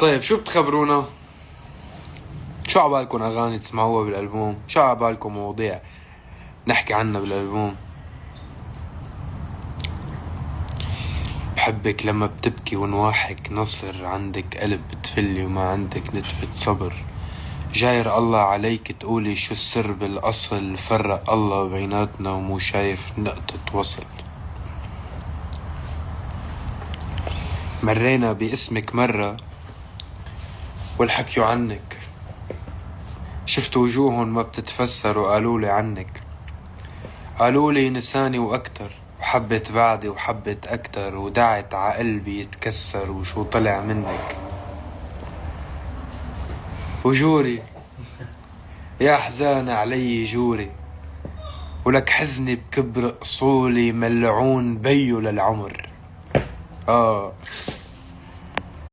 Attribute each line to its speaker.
Speaker 1: طيب شو بتخبرونا؟ شو عبالكم اغاني تسمعوها بالالبوم؟ شو عبالكم مواضيع نحكي عنها بالالبوم؟ بحبك لما بتبكي ونواحك نصر، عندك قلب بتفلي وما عندك نتفة صبر، جاير الله عليك تقولي شو السر بالاصل، فرق الله بيناتنا ومو شايف نقطة وصل. مرينا باسمك مرة والحكيوا عنك، شفت وجوهن ما بتتفسر وقالولي عنك، قالولي نساني واكتر وحبت بعدي وحبت اكتر، ودعت عقلبي يتكسر وشو طلع منك. وجوري يا حزان علي جوري، ولك حزني بكبر اصولي، ملعون بيو للعمر.